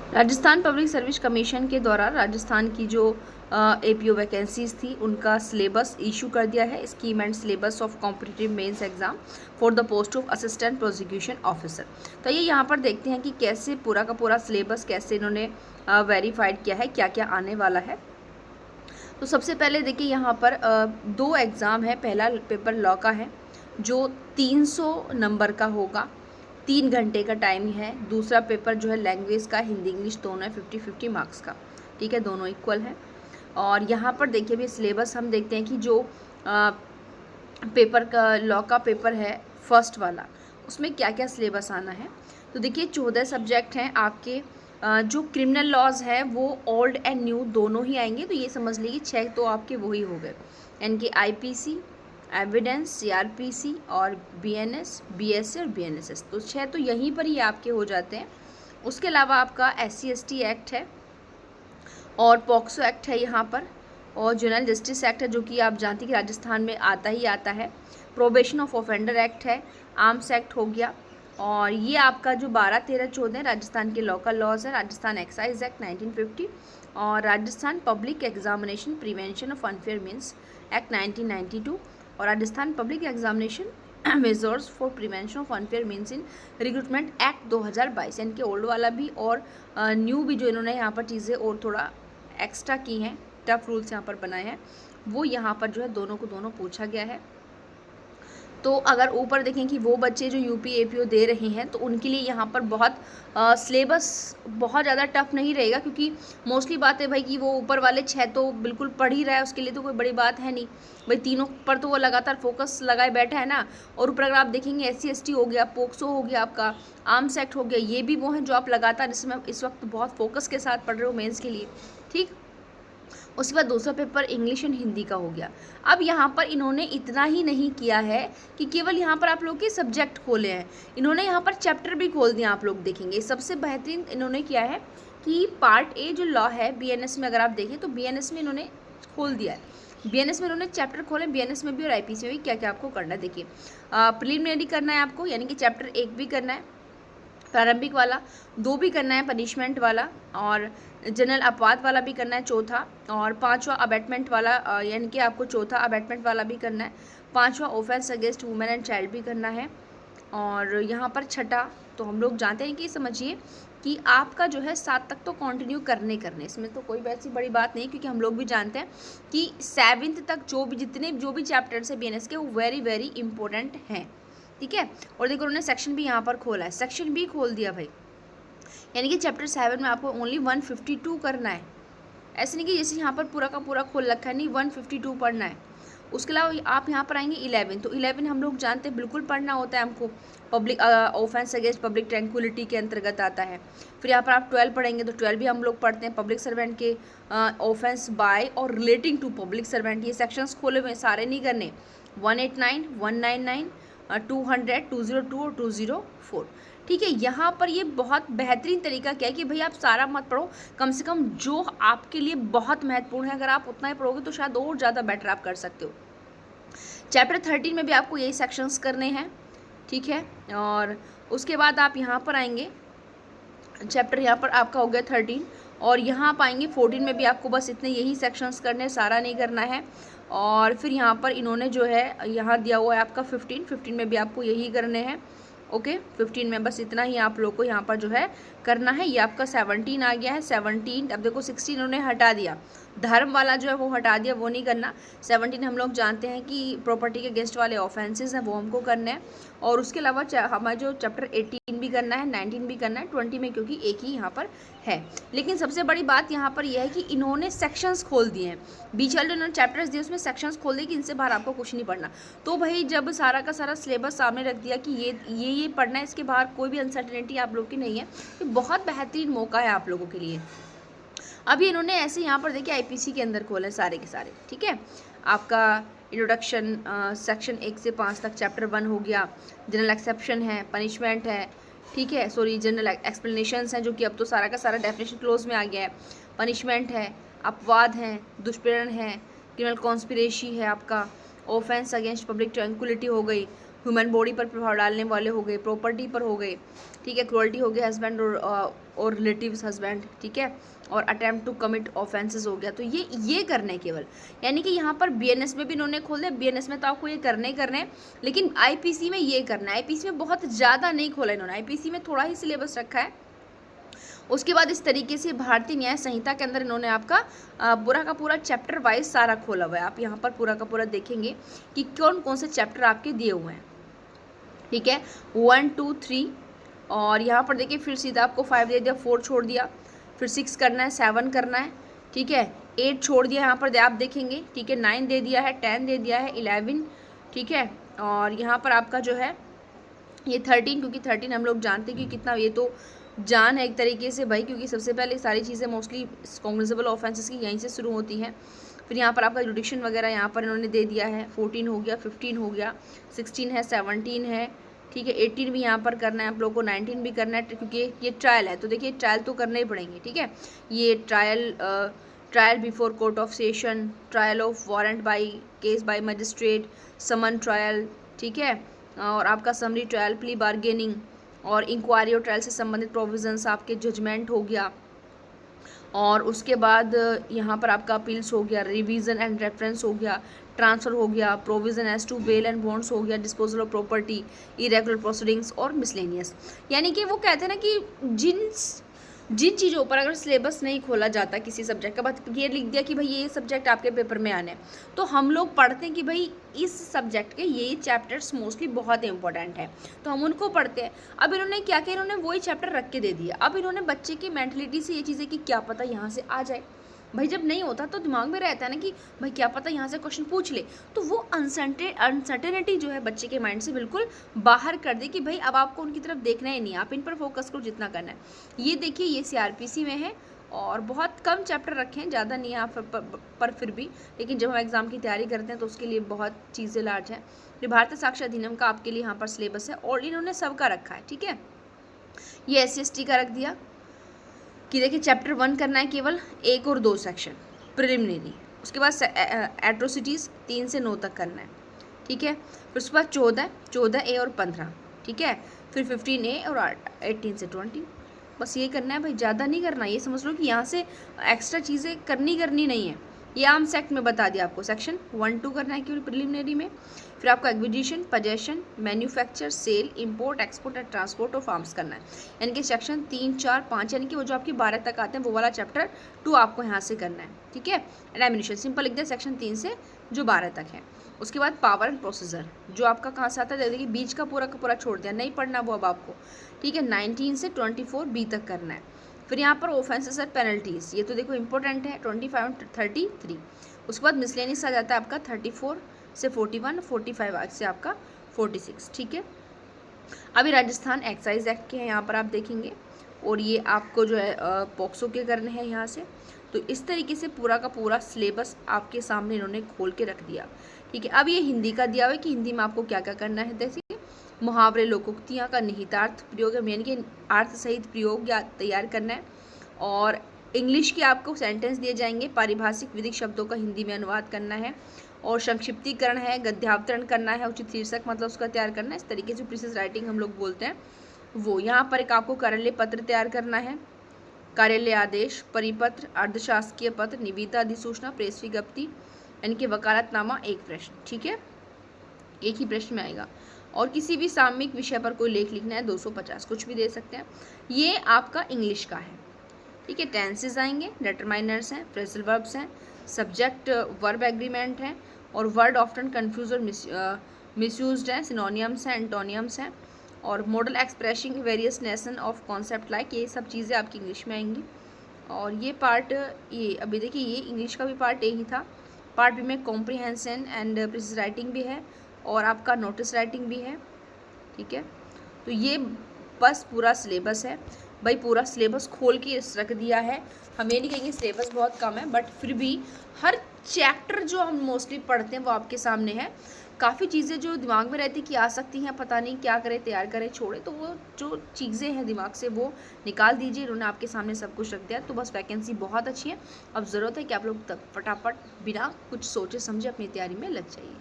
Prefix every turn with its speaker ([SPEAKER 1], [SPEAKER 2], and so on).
[SPEAKER 1] Rajasthan public service commission के द्वारा राजस्थान की जो एपीओ वैकेंसीज थी उनका सिलेबस इशू कर दिया है। Scheme and syllabus of competitive mains exam for the post of assistant prosecution officer. तो ये यहाँ पर देखते हैं कि कैसे पूरा का पूरा सिलेबस कैसे इन्होंने वेरीफाइड किया है, क्या क्या आने वाला है। तो सबसे पहले देखिए यहाँ पर दो एग्ज़ाम है। पहला पेपर लॉ का है जो 300 नंबर का होगा, 3 घंटे का टाइम है। दूसरा पेपर जो है लैंग्वेज का, हिंदी इंग्लिश दोनों है, 50-50 मार्क्स का, ठीक है, दोनों इक्वल है। और यहाँ पर देखिए भी सिलेबस हम देखते हैं कि जो पेपर का लॉ का पेपर है फर्स्ट वाला, उसमें क्या क्या सिलेबस आना है। तो देखिए 14 सब्जेक्ट हैं आपके। जो क्रिमिनल लॉज है वो ओल्ड एंड न्यू दोनों ही आएंगे, तो ये समझ लीजिए 6 तो आपके वही हो गए, यानी कि आईपीसी, एविडेंस, सीआरपीसी और बीएनएस, बीएससी और बीएनएसएस। तो 6 तो यहीं पर ही आपके हो जाते हैं। उसके अलावा आपका SC/ST एक्ट है और पॉक्सो एक्ट है यहाँ पर, और जुवेनाइल जस्टिस एक्ट है जो कि आप जानते हैं कि राजस्थान में आता ही आता है। प्रोबेशन ऑफ ऑफेंडर एक्ट है, आर्म्स एक्ट हो गया। और ये आपका जो 12, 13, 14 राजस्थान के लोकल लॉज है। राजस्थान एक्साइज एक्ट 1950 और Rajasthan public examination prevention of unfair means act 1992 और Rajasthan public examination measures for prevention of unfair means in recruitment act 2022, यानी कि ओल्ड वाला भी और न्यू भी जो इन्होंने यहाँ पर चीज़ें और थोड़ा एक्स्ट्रा की हैं, टफ रूल्स यहाँ पर बनाए हैं, वो यहाँ पर जो है दोनों को दोनों पूछा गया है। तो अगर ऊपर देखें कि वो बच्चे जो यूपी एपीओ दे रहे हैं तो उनके लिए यहाँ पर बहुत सिलेबस बहुत ज़्यादा टफ नहीं रहेगा, क्योंकि मोस्टली बात है भाई कि वो ऊपर वाले 6 तो बिल्कुल पढ़ ही रहा है, उसके लिए तो कोई बड़ी बात है नहीं भाई। तीनों पर तो वो लगातार फोकस लगाए बैठा है ना। और ऊपर अगर आप देखेंगे SC/ST हो गया, पोक्सो हो गया, आपका आर्म्स एक्ट हो गया, ये भी वो हैं जो आप लगातार इस वक्त बहुत फोकस के साथ पढ़ रहे हो मेंस के लिए, ठीक। उसके बाद दूसरा पेपर इंग्लिश एंड हिंदी का हो गया। अब यहाँ पर इन्होंने इतना ही नहीं किया है कि केवल यहाँ पर आप लोग के सब्जेक्ट खोले हैं, इन्होंने यहाँ पर चैप्टर भी खोल दिया। आप लोग देखेंगे सबसे बेहतरीन इन्होंने किया है कि पार्ट ए जो लॉ है BNS में, अगर आप देखें तो BNS में इन्होंने खोल दिया है। BNS में इन्होंने चैप्टर खोले, BNS में भी और IPC में भी क्या क्या आपको करना है। देखिए प्रिलिमिनरी करना है आपको, यानी कि चैप्टर 1 भी करना है, प्रारंभिक वाला 2 भी करना है, पनिशमेंट वाला, और जनरल अपवाद वाला भी करना है चौथा, और 5वां अबैटमेंट वाला, यानी कि आपको चौथा अबैटमेंट वाला भी करना है। 5वां offence against women and child भी करना है। और यहाँ पर छठा तो हम लोग जानते हैं कि समझिए कि आपका जो है 7 तक तो कंटिन्यू करने, इसमें तो कोई वैसी बड़ी बात नहीं, क्योंकि हम लोग भी जानते हैं कि 7th तक जो भी चैप्टर्स है BNS के वो वेरी वेरी इंपॉर्टेंट हैं, ठीक है। और देखो उन्होंने सेक्शन भी यहाँ पर खोला है, सेक्शन भी खोल दिया भाई, यानी कि चैप्टर 7 में आपको ओनली 152 करना है। ऐसे नहीं कि जैसे यहाँ पर पूरा का पूरा खोल रखा है, नहीं 152 पढ़ना है। उसके अलावा आप यहाँ पर आएंगे 11, तो 11 हम लोग जानते हैं बिल्कुल पढ़ना होता है हमको, public offence against public tranquillity के अंतर्गत आता है। फिर यहाँ पर आप 12 पढ़ेंगे तो 12 भी हम लोग पढ़ते हैं, पब्लिक सर्वेंट के ऑफेंस बाय और रिलेटिंग टू पब्लिक सर्वेंट। ये सेक्शंस खोले हुए सारे नहीं करने, 189, 199, 200, 202 और 204, ठीक है। यहाँ पर ये बहुत बेहतरीन तरीका क्या है कि भाई आप सारा मत पढ़ो, कम से कम जो आपके लिए बहुत महत्वपूर्ण है अगर आप उतना ही पढ़ोगे तो शायद और ज़्यादा बेटर आप कर सकते हो। चैप्टर 13 में भी आपको यही सेक्शंस करने हैं, ठीक है। और उसके बाद आप यहाँ पर आएंगे, चैप्टर यहाँ पर आपका हो गया 13, और यहाँ आप आएंगे 14 में भी आपको बस इतने यही सेक्शंस करने, सारा नहीं करना है। और फिर यहाँ पर इन्होंने जो है यहाँ दिया हुआ है आपका 15 में भी आपको यही करने हैं, ओके। 15 में बस इतना ही आप लोग को यहाँ पर जो है करना है। ये आपका 17 आ गया है, 17 अब देखो 16 उन्होंने हटा दिया, धर्म वाला जो है वो हटा दिया, वो नहीं करना। 17 हम लोग जानते हैं कि प्रॉपर्टी के अगेंस्ट वाले ऑफेंसेस हैं, वो हमको करने हैं। और उसके अलावा हमारा जो चैप्टर 18 भी करना है, 19 भी करना है, 20 में क्योंकि एक ही यहाँ पर है। लेकिन सबसे बड़ी बात यहाँ पर यह है कि इन्होंने सेक्शंस खोल दिए हैं, बीच वाले इन्होंने चैप्टर्स दिए उसमें सेक्शंस खोल दिए कि इनसे बाहर आपको कुछ नहीं पढ़ना। तो भाई जब सारा का सारा सिलेबस सामने रख दिया कि ये पढ़ना है, इसके बाहर कोई भी अनसर्टेनिटी आप लोग की नहीं है, ये बहुत बेहतरीन मौका है आप लोगों के लिए। अभी इन्होंने ऐसे यहाँ पर देखिए IPC के अंदर खोले सारे के सारे, ठीक है। आपका इंट्रोडक्शन सेक्शन 1 से 5 तक चैप्टर 1 हो गया, जनरल एक्सेप्शन है, पनिशमेंट है, ठीक है, सॉरी जनरल एक्सप्लेनेशंस हैं जो कि अब तो सारा का सारा डेफिनेशन क्लोज में आ गया है, पनिशमेंट है, अपवाद हैं, दुष्प्रेरण है, क्रिमिनल कॉन्स्पिरेसी है, आपका ऑफेंस अगेंस्ट पब्लिक ट्रैंक्विलिटी हो गई, ह्यूमन बॉडी पर प्रभाव डालने वाले हो गए, प्रॉपर्टी पर हो गए, ठीक है, क्रुअल्टी हो गया हस्बैंड और रिलेटिव्स हस्बैंड, ठीक है, और अटेम्प्ट टू कमिट ऑफेंसेस हो गया। तो ये करने केवल, यानी कि यहाँ पर बीएनएस में भी इन्होंने खोल दिया, बीएनएस में तो आपको ये करने ही करने हैं, लेकिन आईपीसी में ये करना है। आईपीसी में बहुत ज़्यादा नहीं खोला इन्होंने, आईपीसी में थोड़ा ही सिलेबस रखा है। उसके बाद इस तरीके से भारतीय न्याय संहिता के अंदर इन्होंने आपका पूरा का पूरा चैप्टर वाइज सारा खोला हुआ है। आप यहाँ पर पूरा का पूरा देखेंगे कि कौन कौन से चैप्टर आपके दिए हुए हैं, ठीक है, 1 2 3, और यहाँ पर देखिए फिर सीधा आपको 5 दे दिया, 4 छोड़ दिया, फिर 6 करना है, 7 करना है, ठीक है, 8 छोड़ दिया, यहाँ पर आप देखेंगे, ठीक है, 9 दे दिया है, 10 दे दिया है, 11, ठीक है, और यहाँ पर आपका जो है ये 13, क्योंकि 13 हम लोग जानते हैं कि कितना ये तो जान है एक तरीके से भाई, क्योंकि सबसे पहले सारी चीज़ें मोस्टली कॉग्निजेबल ऑफेंसेस की यहीं से शुरू होती हैं। फिर यहाँ पर आपका जुडिक्शन वगैरह यहाँ पर इन्होंने दे दिया है, 14 हो गया, 15 हो गया, 16 है, 17 है, ठीक है, 18 भी यहाँ पर करना है आप लोगों को, 19 भी करना है, क्योंकि ये ट्रायल है, तो देखिए ट्रायल तो करने ही पड़ेंगे, ठीक है, ये trial before court of session, trial of warrant by case by magistrate, summon trial, ठीक है, और आपका समरी ट्रायल, प्ली बार्गेनिंग, और इंक्वायरी और ट्रायल से संबंधित प्रोविजंस, आपके जजमेंट हो गया, और उसके बाद यहाँ पर आपका अपील्स हो गया, रिवीजन एंड रेफरेंस हो गया, ट्रांसफ़र हो गया, provision as to bail and bonds हो गया, disposal of property, irregular proceedings और मिसलेनियस। यानी कि वो कहते हैं ना कि जिन चीज़ों पर अगर सिलेबस नहीं खोला जाता किसी सब्जेक्ट का, बस ये लिख दिया कि भाई ये सब्जेक्ट आपके पेपर में आने, तो हम लोग पढ़ते हैं कि भाई इस सब्जेक्ट के ये चैप्टर्स मोस्टली बहुत इंपॉर्टेंट है, तो हम उनको पढ़ते हैं। अब इन्होंने क्या किया, इन्होंने वही चैप्टर रख के दे दिया। अब इन्होंने बच्चे की मेंटलिटी से ये चीज़ें कि क्या पता यहाँ से आ जाए, भाई जब नहीं होता तो दिमाग में रहता है ना कि भाई क्या पता यहाँ से क्वेश्चन पूछ ले, तो वो अनसर्टेनिटी जो है बच्चे के माइंड से बिल्कुल बाहर कर दे कि भाई अब आपको उनकी तरफ देखना ही नहीं, आप इन पर फोकस करो जितना करना है। ये देखिए ये सीआरपीसी में है और बहुत कम चैप्टर रखे हैं, ज़्यादा नहीं है पर फिर भी, लेकिन जब हम एग्ज़ाम की तैयारी करते हैं तो उसके लिए बहुत चीज़ें लार्ज हैं। जो भारतीय साक्षर अधिनियम का आपके लिए यहाँ पर सिलेबस है और इन्होंने सबका रखा है, ठीक है। ये SC/ST का रख दिया कि देखिए चैप्टर 1 करना है केवल 1 और 2 सेक्शन प्रिलिमिनरी, उसके बाद एट्रोसिटीज़ 3 से 9 तक करना है, ठीक है, फिर उसके बाद 14A और 15, ठीक है, फिर 15A और 18 से 20, बस ये करना है भाई, ज़्यादा नहीं करना। ये समझ लो कि यहाँ से एक्स्ट्रा चीज़ें करनी नहीं है। ये आर्म्स एक्ट में बता दिया आपको, सेक्शन 1-2 करना है केवल प्रिलिमिनरी में। फिर आपको acquisition, possession, manufacture, sale, import, export and transport of arms करना है, यानी कि सेक्शन 3, 4, 5, यानी कि वो जो आपके 12 तक आते हैं वो वाला चैप्टर 2 आपको यहाँ से करना है, ठीक है। एंड एमिनिशन सिंपल लिख दिया, सेक्शन 3 से जो 12 तक है। उसके बाद पावर एंड प्रोसीजर जो आपका कहाँ से आता है, देखिए बीच का पूरा छोड़ दिया, नहीं पढ़ना वो अब आपको, ठीक है, 19 से 24B तक करना है। फिर यहाँ पर ऑफेंसेस एंड पेनल्टीज़, ये तो देखो इंपॉर्टेंट है, 25 33। उसके बाद मिसलेनियस आ जाता है आपका 34 से 41, 45 से आपका 46, ठीक है। अभी राजस्थान एक्साइज एक्ट के हैं यहाँ पर आप देखेंगे, और ये आपको जो है पॉक्सो के करने हैं यहाँ से। तो इस तरीके से पूरा का पूरा सिलेबस आपके सामने इन्होंने खोल के रख दिया, ठीक है। अब ये हिंदी का दिया हुआ है कि हिंदी में आपको क्या क्या करना है। देखिए मुहावरे, लोकोक्तियाँ का निहितार्थ प्रयोग, यानी कि अर्थ सहित प्रयोग या तैयार करना है। और इंग्लिश के आपको सेंटेंस दिए जाएंगे, पारिभाषिक विधिक शब्दों का हिंदी में अनुवाद करना है, और संक्षिप्तीकरण है, गद्यावतरण करना है, उचित शीर्षक मतलब उसका तैयार करना है। इस तरीके से प्रीसिज राइटिंग हम लोग बोलते हैं वो। यहाँ पर एक आपको कार्यालय पत्र तैयार करना है, कार्यालय आदेश, परिपत्र, अर्धशासकीय पत्र, निविदा अधिसूचना, प्रेस विज्ञप्ति, यानी कि वकालतनामा, एक प्रश्न, ठीक है, एक ही प्रश्न में आएगा। और किसी भी सामयिक विषय पर कोई लेख लिखना है, 250, कुछ भी दे सकते हैं। ये आपका इंग्लिश का है, ठीक है। टेंसेस आएंगे, डिटरमाइनर्स हैं, फ्रेजल वर्ब्स हैं, सब्जेक्ट वर्ब एग्रीमेंट है, और वर्ड ऑफ्टन कन्फ्यूज और मिसयूज्ड हैं, सिनोनियम्स हैं, एंटोनियम्स हैं, और model expressing various nation of concept like, ये सब चीज़ें आपकी इंग्लिश में आएंगी। और ये पार्ट, ये अभी देखिए ये इंग्लिश का भी पार्ट ए ही था। पार्ट बी में कॉम्प्रिहेंशन एंड प्रीसिज राइटिंग भी है, और आपका नोटिस राइटिंग भी है, ठीक है। तो ये बस पूरा सिलेबस है भाई, पूरा सिलेबस खोल के रख दिया है। हम ये नहीं कहेंगे सिलेबस बहुत कम है, बट फिर भी हर चैप्टर जो हम मोस्टली पढ़ते हैं वो आपके सामने है। काफ़ी चीज़ें जो दिमाग में रहती कि आ सकती हैं, पता नहीं क्या करें, तैयार करें, छोड़े, तो वो जो चीज़ें हैं दिमाग से वो निकाल दीजिए। इन्होंने आपके सामने सब कुछ रख दिया, तो बस वैकेंसी बहुत अच्छी है। अब ज़रूरत है कि आप लोग फटाफट बिना कुछ सोचे समझे अपनी तैयारी में लग जाइए।